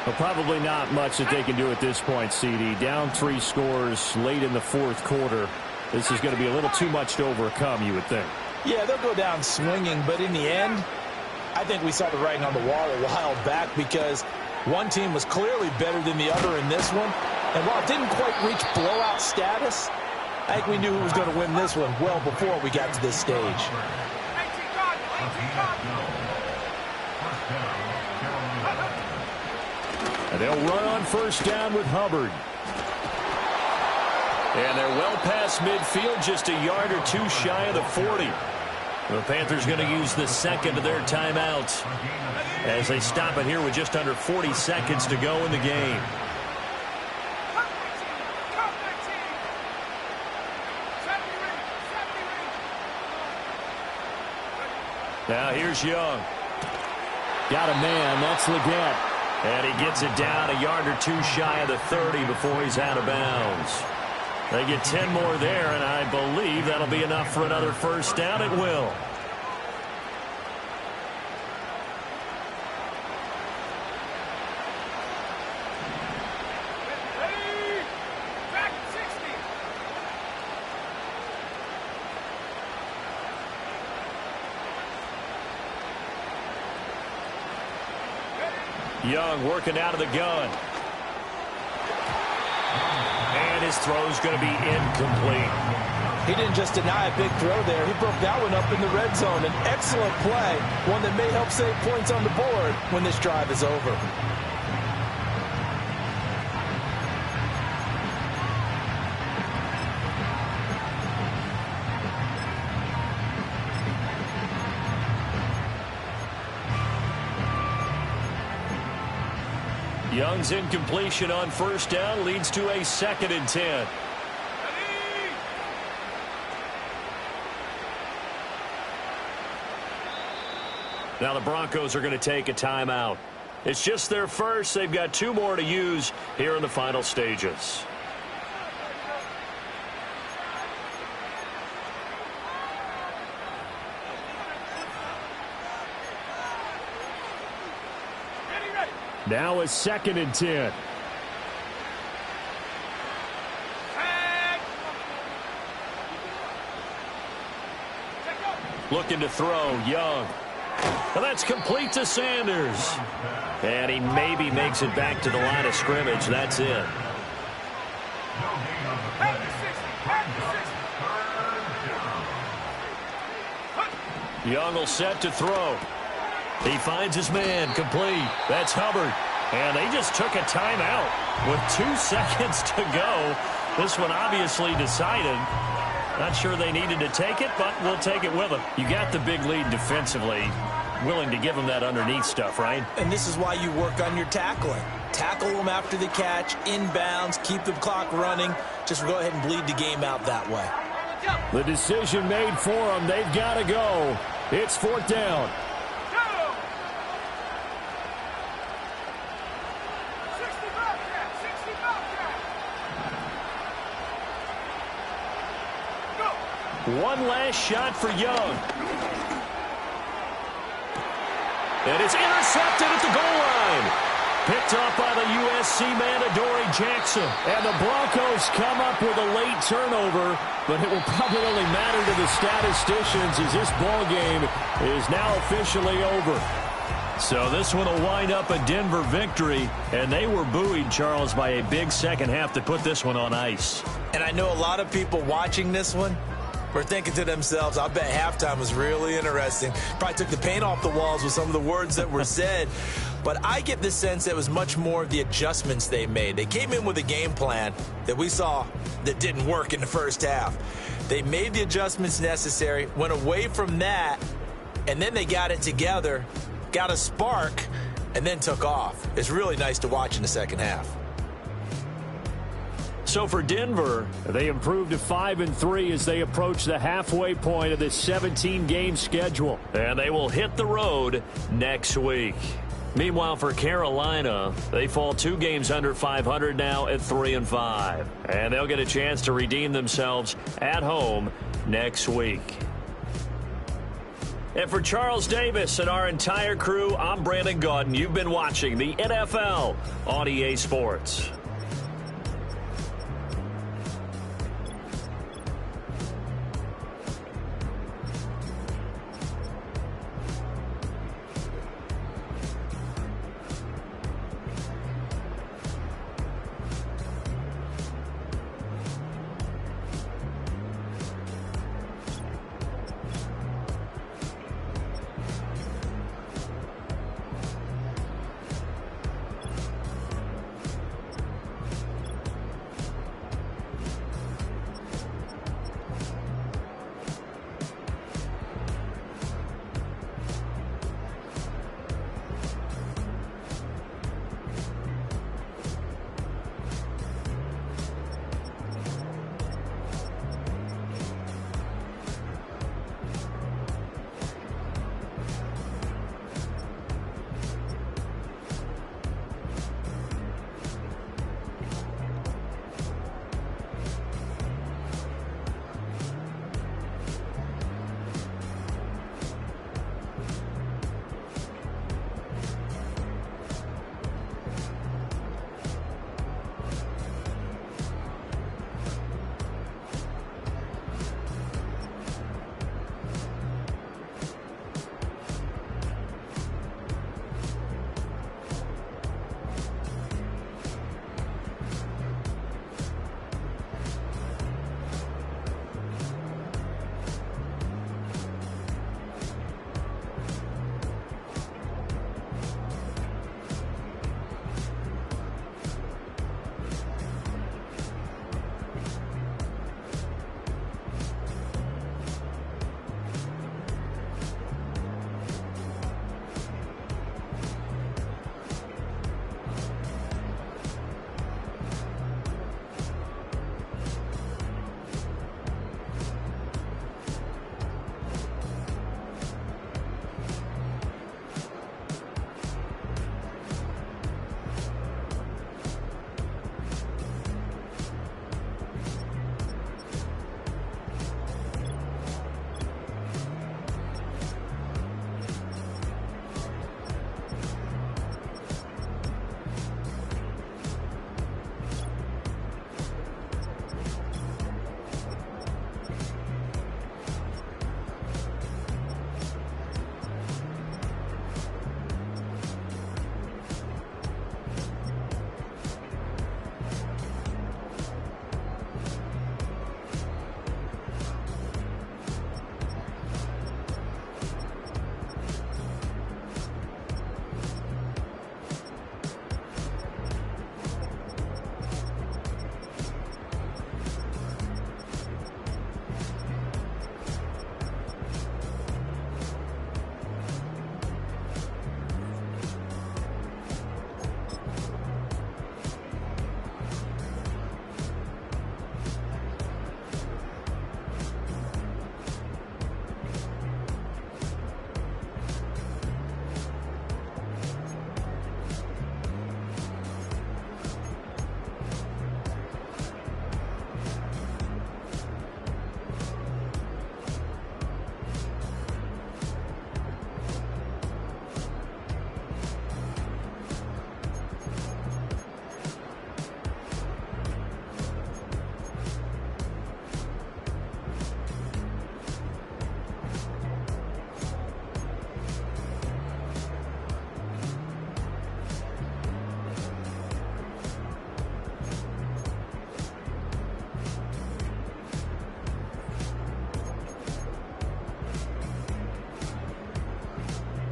Well, probably not much that they can do at this point, CD. Down 3 scores late in the 4th quarter. This is going to be a little too much to overcome, you would think. Yeah, they'll go down swinging, but in the end, I think we saw the writing on the wall a while back because one team was clearly better than the other in this one. And while it didn't quite reach blowout status, I think we knew who was going to win this one well before we got to this stage. 18 guard, 18 guard. And they'll run on first down with Hubbard. And they're well past midfield, just a yard or 2 shy of the 40. The Panthers going to use the second of their timeouts as they stop it here with just under 40 seconds to go in the game. Now here's Young. Got a man. That's Leggett. And he gets it down a yard or 2 shy of the 30 before he's out of bounds. They get 10 more there, and I believe that'll be enough for another first down. It will. Young working out of the gun. And his throw's going to be incomplete. He didn't just deny a big throw there. He broke that one up in the red zone. An excellent play, one that may help save points on the board when this drive is over. Young's incompletion on first down leads to a 2nd and 10. Now the Broncos are going to take a timeout. It's just their first. They've got 2 more to use here in the final stages. Now a 2nd and 10. Looking to throw, Young. And that's complete to Sanders. And he maybe makes it back to the line of scrimmage. That's it. Young will set to throw. He finds his man, complete. That's Hubbard. And they just took a timeout with 2 seconds to go. This one obviously decided. Not sure they needed to take it, but we'll take it with them. You got the big lead defensively. Willing to give them that underneath stuff, right? And this is why you work on your tackling. Tackle them after the catch, inbounds, keep the clock running. Just go ahead and bleed the game out that way. The decision made for them. They've got to go. It's 4th down. One last shot for Young. And it's intercepted at the goal line. Picked up by the USC man, Adoree Jackson. And the Broncos come up with a late turnover, but it will probably only matter to the statisticians as this ball game is now officially over. So this one will wind up a Denver victory, and they were buoyed, Charles, by a big second half to put this one on ice. And I know a lot of people watching this one were thinking to themselves, I bet halftime was really interesting. Probably took the paint off the walls with some of the words that were said. But I get the sense it was much more of the adjustments they made. They came in with a game plan that we saw that didn't work in the first half. They made the adjustments necessary, went away from that, and then they got it together, got a spark, and then took off. It's really nice to watch in the second half. So for Denver, they improved to 5-3 as they approach the halfway point of this 17-game schedule. And they will hit the road next week. Meanwhile, for Carolina, they fall 2 games under 500 now at 3-5. And they'll get a chance to redeem themselves at home next week. And for Charles Davis and our entire crew, I'm Brandon Gaudin. You've been watching the NFL on EA Sports.